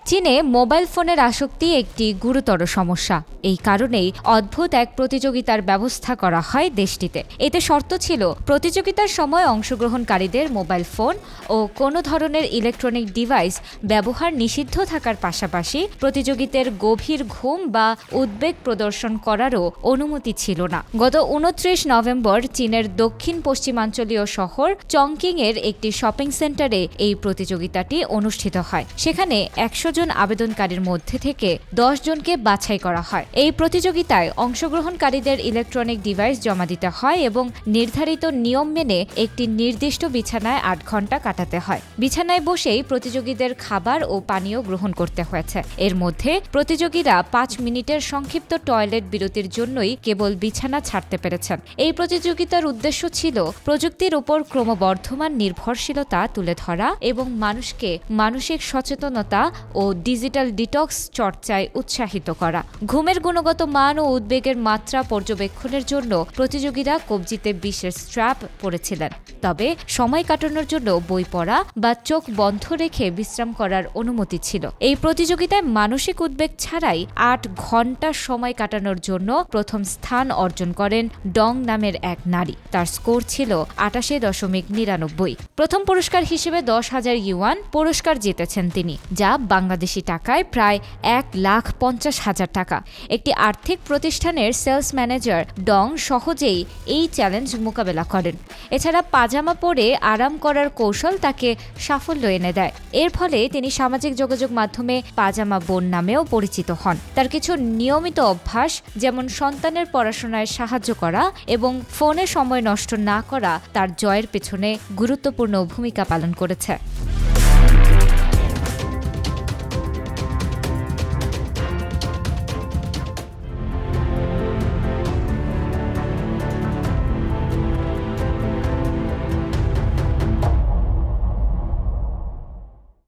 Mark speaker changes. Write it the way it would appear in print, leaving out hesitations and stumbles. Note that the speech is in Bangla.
Speaker 1: চীনে মোবাইল ফোনের আসক্তি একটি গুরুতর সমস্যা। এই কারণেই অদ্ভুত এক প্রতিযোগিতার ব্যবস্থা করা হয় দেশটিতে। এতে শর্ত ছিল, প্রতিযোগিতার সময় অংশগ্রহণকারীদের মোবাইল ফোন ও কোনো ধরনের ইলেকট্রনিক ডিভাইস ব্যবহার নিষিদ্ধ থাকার পাশাপাশি প্রতিযোগিতার গভীর ঘুম বা উদ্বেগ প্রদর্শন করারও অনুমতি ছিল না। গত 29 নভেম্বর চীনের দক্ষিণ পশ্চিমাঞ্চলীয় শহর চংকিংয়ের একটি শপিং সেন্টারে এই প্রতিযোগিতাটি অনুষ্ঠিত হয়। সেখানে 100 জন আবেদনকারীর মধ্যে থেকে 10 জনকে বাছাই করা হয়। এই প্রতিযোগিতায় অংশগ্রহণকারীদের ইলেকট্রনিক ডিভাইস জমা দিতে হয় এবং নির্ধারিত নিয়ম মেনে একটি নির্দিষ্ট বিছানায় 8 ঘন্টা কাটাতে হয়। বিছানায় বসেই প্রতিযোগীদের খাবার ও পানীয় গ্রহণ করতে হয়েছে। এর মধ্যে প্রতিযোগীরা 5 মিনিটের সংক্ষিপ্ত টয়লেট বিরতির জন্যই কেবল বিছানা ছাড়তে পেরেছেন। এই প্রতিযোগিতার উদ্দেশ্য ছিল প্রযুক্তির উপর ক্রমবর্ধমান নির্ভরশীলতা তুলে ধরা এবং মানুষকে মানসিক সচেতনতা ও ডিজিটাল ডিটক্স চর্চায় উৎসাহিত করা। ঘুমের গুণগত মান ও উদ্বেগের মাত্রা পর্যবেক্ষণের জন্য প্রতিযোগীরা কবজিতে বিশেষ স্ট্র্যাপ পরেছিলেন। তবে সময় কাটানোর জন্য বই পড়া বা চোখ বন্ধ রেখে বিশ্রাম করার অনুমতি ছিল। এই প্রতিযোগিতায় মানসিক উদ্বেগ ছাড়াই 8 ঘন্টা সময় কাটানোর জন্য প্রথম স্থান অর্জন করেন ডং নামের এক নারী। তার স্কোর ছিল 88.99। প্রথম পুরস্কার হিসেবে 10,000 ইউয়ান পুরস্কার জিতেছেন তিনি, যা বাংলাদেশি টাকায় প্রায় 1,50,000 টাকা। একটি আর্থিক প্রতিষ্ঠানের সেলস ম্যানেজার ডং সহজেই এই চ্যালেঞ্জ মোকাবেলা করেন। এছাড়া পাজামা পরে আরাম করার কৌশল তাকে সাফল্য এনে দেয়। এর ফলে তিনি সামাজিক যোগাযোগ মাধ্যমে পাজামা বোন নামেও পরিচিত হন। তার কিছু নিয়মিত অভ্যাস, যেমন সন্তানের পড়াশোনায় সাহায্য করা এবং ফোনে সময় নষ্ট না করা, তার জয়ের পেছনে গুরুত্বপূর্ণ ভূমিকা পালন করেছে।